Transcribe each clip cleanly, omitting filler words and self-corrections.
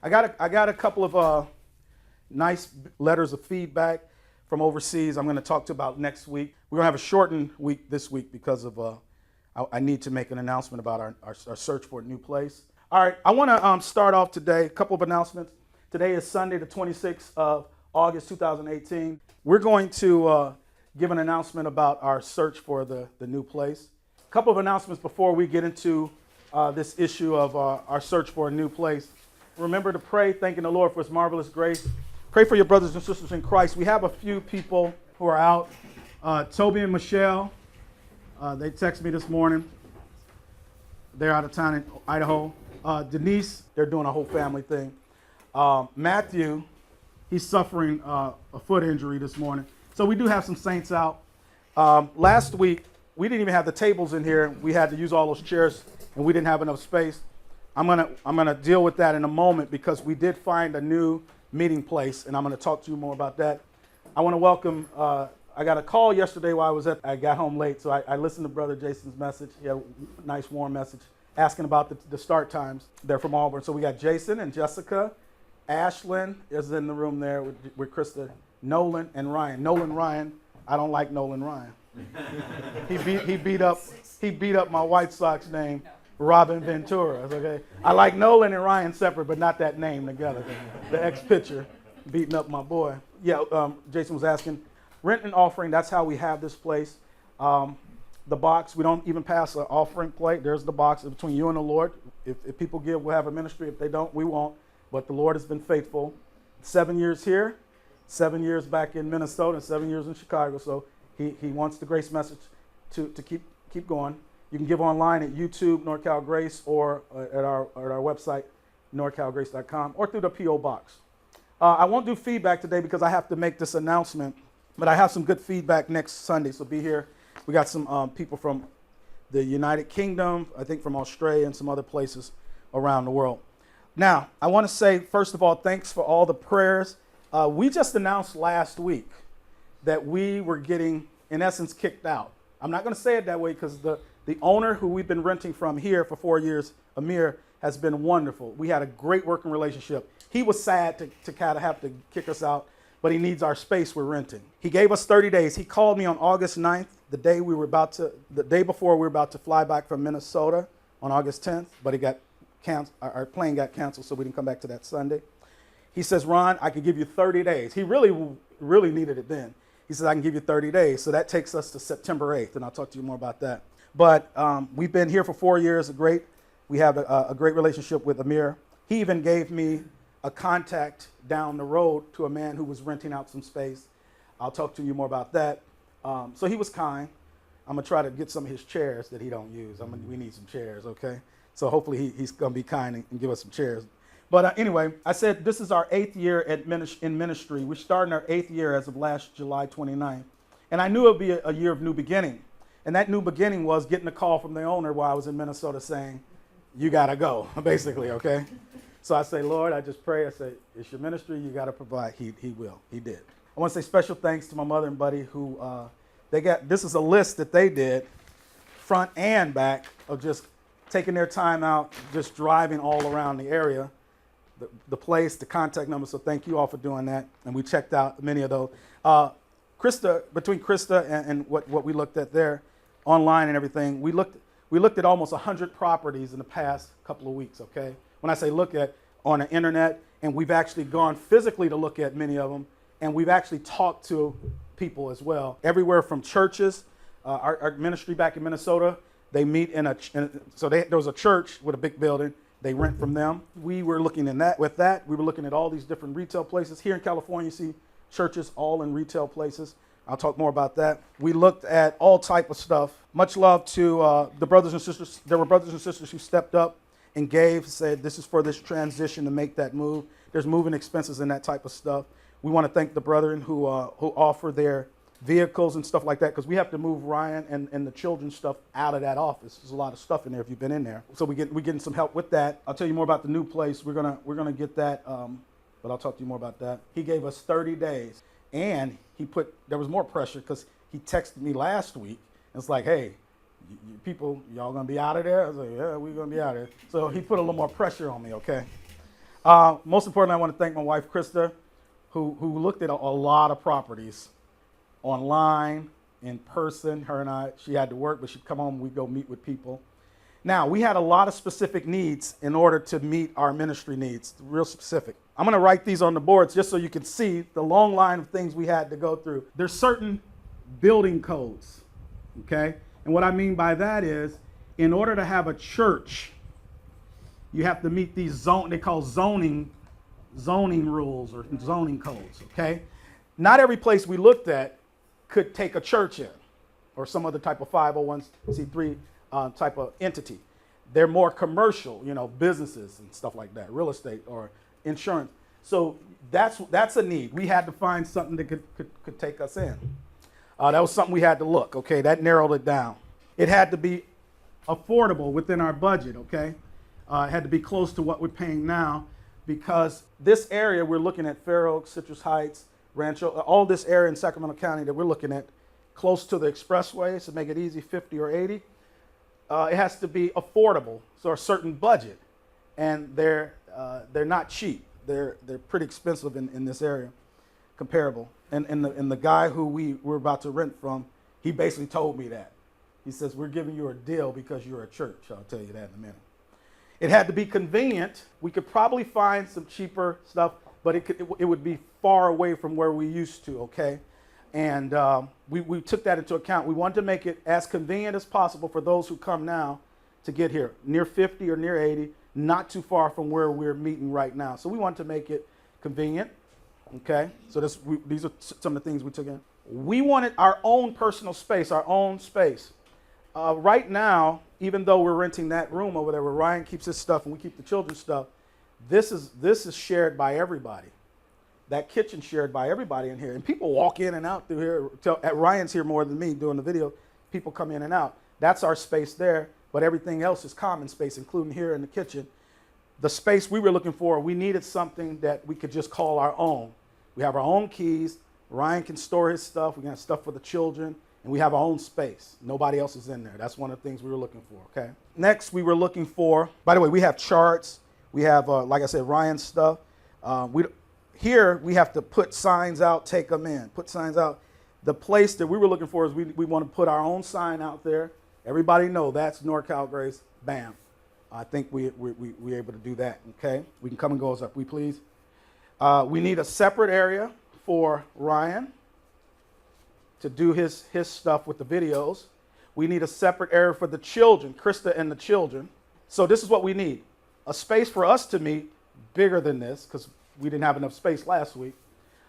I got a couple of nice letters of feedback from overseas. I'm going to talk to about next week. We're going to have a shortened week this week because of I need to make an announcement about our search for a new place. All right, I want to start off today. A couple of announcements. Today is Sunday, the 26th of August, 2018. We're going to give an announcement about our search for the new place. A couple of announcements before we get into this issue of our search for a new place. Remember to pray, thanking the Lord for His marvelous grace. Pray for your brothers and sisters in Christ. We have a few people who are out. Toby and Michelle, they texted me this morning. They're out of town in Idaho. Denise, they're doing a whole family thing. Matthew, he's suffering a foot injury this morning. So we do have some saints out. Last week, we didn't even have the tables in here. We had to use all those chairs, and we didn't have enough space. I'm gonna deal with that in a moment because we did find a new meeting place, and I'm gonna talk to you more about that. I want to welcome. I got a call yesterday while I got home late, so I listened to Brother Jason's message. He had a nice warm message asking about the start times. They're from Auburn, so we got Jason and Jessica. Ashlyn is in the room there with Krista. Nolan and Ryan. Ryan. I don't like Nolan Ryan. He beat up my White Sox name, Robin Ventura. Okay. I like Nolan and Ryan separate, but not that name together. The ex-pitcher beating up my boy. Yeah. Jason was asking, rent and offering. That's how we have this place. The box. We don't even pass an offering plate. There's the box between you and the Lord. If people give, we'll have a ministry. If they don't, we won't. But the Lord has been faithful. 7 years here. 7 years back in Minnesota and 7 years in Chicago. So he wants the grace message to keep going. You can give online at YouTube, Norcalgrace, or at our website, norcalgrace.com, or through the P.O. Box. I won't do feedback today because I have to make this announcement, but I have some good feedback next Sunday, so be here. We got some people from the United Kingdom, I think from Australia and some other places around the world. Now, I want to say, first of all, thanks for all the prayers. We just announced last week that we were getting, in essence, kicked out. I'm not going to say it that way because the owner who we've been renting from here for 4 years, Amir, has been wonderful. We had a great working relationship. He was sad to kind of have to kick us out, but he needs our space we're renting. He gave us 30 days. He called me on August 9th, the day before we were about to fly back from Minnesota on August 10th, but our plane got canceled, so we didn't come back to that Sunday. He says, Ron, I can give you 30 days. He really needed it then. He says, I can give you 30 days. So that takes us to September 8th, and I'll talk to you more about that. But we've been here for 4 years. We have a great relationship with Amir. He even gave me a contact down the road to a man who was renting out some space. I'll talk to you more about that. So he was kind. I'm going to try to get some of his chairs that he don't use. We need some chairs, okay? So hopefully he's going to be kind and give us some chairs. But anyway, I said this is our 8th year in ministry. We're starting our 8th year as of last July 29th. And I knew it would be a year of new beginning. And that new beginning was getting a call from the owner while I was in Minnesota saying, you got to go, basically, okay? So I say, Lord, I just pray. I say, it's your ministry. You got to provide. He will. He did. I want to say special thanks to my mother and buddy who this is a list that they did, front and back, of just taking their time out, just driving all around the area. The place, the contact number, so thank you all for doing that. And we checked out many of those. Between Krista and what we looked at there online and everything, we looked at almost 100 properties in the past couple of weeks, okay? When I say look at, on the internet, and we've actually gone physically to look at many of them, and we've actually talked to people as well. Everywhere from churches, our ministry back in Minnesota, they meet there was a church with a big building. They rent from them. We were looking with that. We were looking at all these different retail places. Here in California, you see churches all in retail places. I'll talk more about that. We looked at all type of stuff. Much love to the brothers and sisters. There were brothers and sisters who stepped up and said, this is for this transition to make that move. There's moving expenses and that type of stuff. We want to thank the brethren who offer their vehicles and stuff like that, because we have to move Ryan and the children's stuff out of that office. There's a lot of stuff in there if you've been in there. So we're getting some help with that. I'll tell you more about the new place. We're gonna get that, but I'll talk to you more about that. He gave us 30 days, and there was more pressure because he texted me last week. And it's like, hey, y'all gonna be out of there? I was like, yeah, we're gonna be out of there. So he put a little more pressure on me, okay? Most importantly, I want to thank my wife, Krista, who looked at a lot of properties online, in person. Her and I, she had to work, but she'd come home and we'd go meet with people. Now, we had a lot of specific needs in order to meet our ministry needs, real specific. I'm going to write these on the boards just so you can see the long line of things we had to go through. There's certain building codes, okay? And what I mean by that is, in order to have a church, you have to meet these they call zoning rules or zoning codes, okay? Not every place we looked at could take a church in or some other type of 501c3 type of entity. They're more commercial, businesses and stuff like that, real estate or insurance. So that's a need. We had to find something that could take us in. That was something we had to look, okay? That narrowed it down. It had to be affordable within our budget, okay? It had to be close to what we're paying now, because this area we're looking at, Fair Oaks, Citrus Heights, Rancho, all this area in Sacramento County that we're looking at, close to the expressways to make it easy, 50 or 80. It has to be affordable, so a certain budget, and they're not cheap. They're pretty expensive in this area, comparable. And the guy who we were about to rent from, he basically told me that. He says, we're giving you a deal because you're a church. I'll tell you that in a minute. It had to be convenient. We could probably find some cheaper stuff, but it would be far away from where we used to, okay? And we took that into account. We wanted to make it as convenient as possible for those who come now to get here, near 50 or near 80, not too far from where we're meeting right now. So we wanted to make it convenient, okay? So these are some of the things we took in. We wanted our own personal space, our own space. Right now, even though we're renting that room over there where Ryan keeps his stuff and we keep the children's stuff, this is shared by everybody. That kitchen shared by everybody in here. And people walk in and out through here. Ryan's here more than me doing the video. People come in and out. That's our space there, but everything else is common space, including here in the kitchen. The space we were looking for, we needed something that we could just call our own. We have our own keys. Ryan can store his stuff. We can have stuff for the children. And we have our own space. Nobody else is in there. That's one of the things we were looking for, okay? Next, we were looking for, by the way, we have charts. We have, like I said, Ryan's stuff. Here, we have to put signs out, take them in, put signs out. The place that we were looking for is we want to put our own sign out there. Everybody know that's Norcalgrace, bam. I think we're able to do that, okay? We can come and go as we please. We need a separate area for Ryan to do his stuff with the videos. We need a separate area for the children, Krista and the children. So this is what we need. A space for us to meet bigger than this, because we didn't have enough space last week.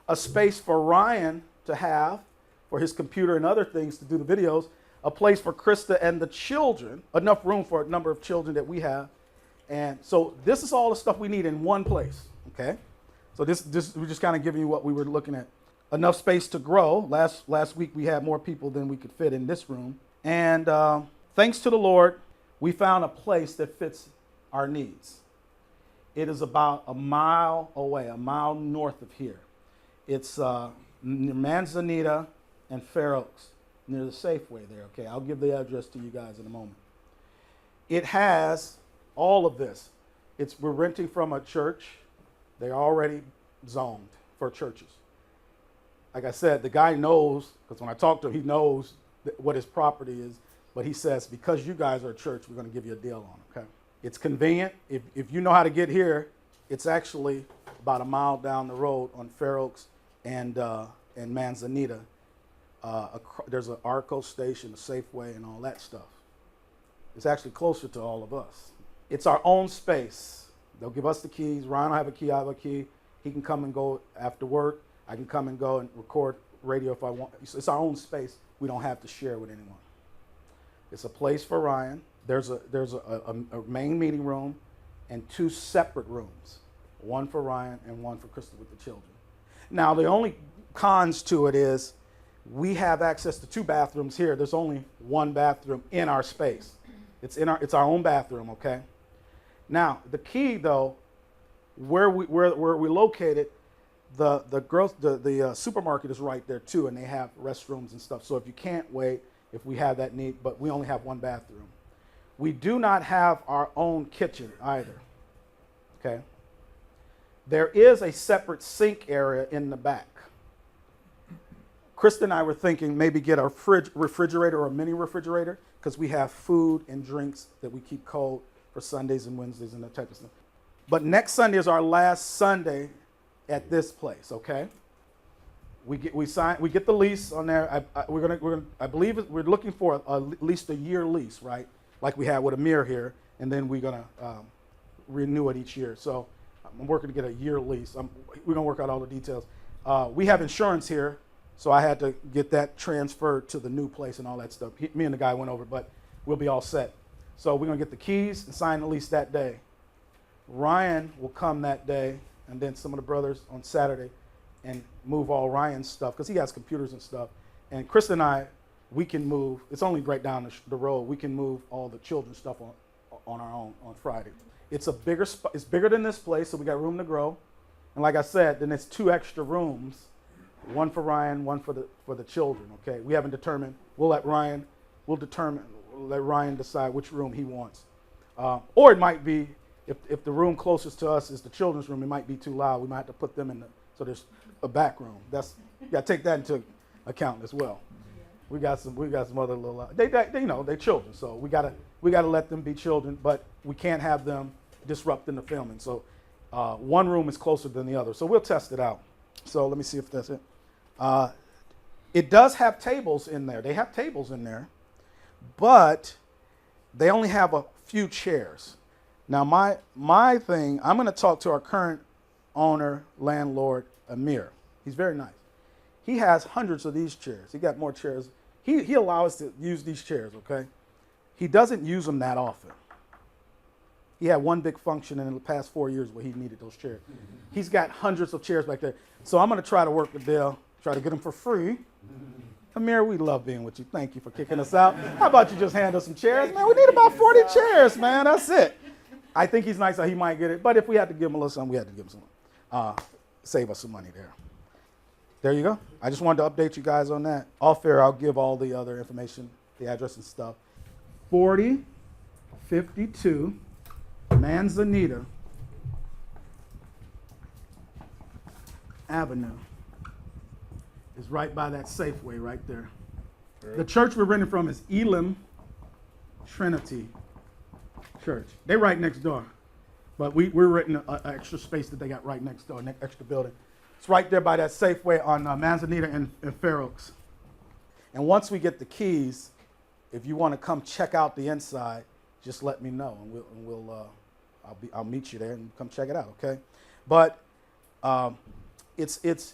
A space for Ryan to have for his computer and other things to do the videos. A place for Krista and the children, enough room for a number of children that we have. And so this is all the stuff we need in one place, okay? So this we're just kind of giving you what we were looking at. Enough space to grow. Last week we had more people than we could fit in this room. And thanks to the Lord, we found a place that fits our needs. It is about a mile away, a mile north of here. It's near Manzanita and Fair Oaks, near the Safeway there, okay? I'll give the address to you guys in a moment. It has all of this. We're renting from a church. They're already zoned for churches. Like I said, the guy knows, because when I talk to him, he knows what his property is, but he says, because you guys are a church, we're going to give you a deal on it, okay? It's convenient. If you know how to get here, it's actually about a mile down the road on Fair Oaks and Manzanita. There's an Arco station, a Safeway, and all that stuff. It's actually closer to all of us. It's our own space. They'll give us the keys. Ryan will have a key. I have a key. He can come and go after work. I can come and go and record radio if I want. It's our own space. We don't have to share with anyone. It's a place for Ryan. There's a main meeting room and two separate rooms, one for Ryan and one for Krista with the children. Now, the only cons to it is we have access to two bathrooms here. There's only one bathroom in our space. It's our own bathroom, okay? Now, the key though, where we're located, the supermarket is right there too, and they have restrooms and stuff. So if you can't wait, if we have that need, but we only have one bathroom. We do not have our own kitchen either, okay? There is a separate sink area in the back. Krista and I were thinking maybe get a refrigerator or a mini refrigerator because we have food and drinks that we keep cold for Sundays and Wednesdays and that type of stuff. But next Sunday is our last Sunday at this place, okay? We get the lease on there. I believe we're looking for at least a year lease, right? Like we had with Amir here, and then we're gonna renew it each year. So I'm working to get a year lease. We're gonna work out all the details. We have insurance here, so I had to get that transferred to the new place and all that stuff. Me and the guy went over, but we'll be all set. So we're gonna get the keys and sign the lease that day. Ryan will come that day, and then some of the brothers on Saturday, and move all Ryan's stuff because he has computers and stuff. And Krista and I, we can move. It's only right down the road. We can move all the children's stuff on our own on Friday. It's a bigger spot. It's bigger than this place, so we got room to grow. And like I said, then it's 2 extra rooms, one for Ryan, one for the children. Okay, we haven't determined. We'll let Ryan decide which room he wants. Or it might be if the room closest to us is the children's room, it might be too loud. We might have to put them in so there's a back room. You got to take that into account as well. We got some other little they children, so we gotta let them be children, but we can't have them disrupting the filming. So one room is closer than the other, so we'll test it out. So let me see if that's it. It does have tables in there. They have tables in there, but they only have a few chairs. Now my thing, I'm going to talk to our current owner, landlord, Amir. He's very nice. He has hundreds of these chairs. He got more chairs. He allows us to use these chairs, okay? He doesn't use them that often. He had one big function in the past 4 years where he needed those chairs. He's got hundreds of chairs back there. So I'm going to try to work with Dale, try to get them for free. Amir, we love being with you. Thank you for kicking us out. How about you just hand us some chairs? Man, we need about 40 chairs, man. That's it. I think he's nice, so he might get it. But if we had to give him a little something, we had to give him some. Save us some money there. There you go. I just wanted to update you guys on that. Off air, I'll give all the other information, the address and stuff. 4052 Manzanita Avenue is right by that Safeway right there. Right. The church we're renting from is Elim Trinity Church. They're right next door. But we're renting an extra space that they got right next door, an extra building. It's right there by that Safeway on Manzanita and Fair Oaks. And once we get the keys, if you want to come check out the inside, just let me know, and I'll meet you there and come check it out, okay? But it's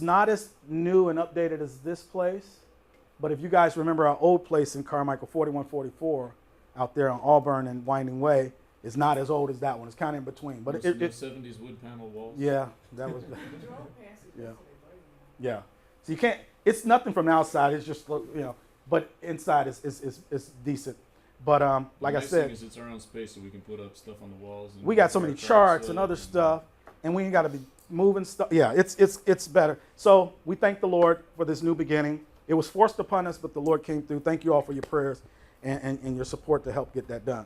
not as new and updated as this place. But if you guys remember our old place in Carmichael, 4144, out there on Auburn and Winding Way, is not as old as that one. It's kind of in between. But it's 70s wood panel walls. Yeah, that was. Yeah. So you can't. It's nothing from the outside. It's just but inside is decent. But like I said, it's our own space, so we can put up stuff on the walls. And we got so many charts and other stuff, and we ain't got to be moving stuff. Yeah, it's better. So we thank the Lord for this new beginning. It was forced upon us, but the Lord came through. Thank you all for your prayers and your support to help get that done.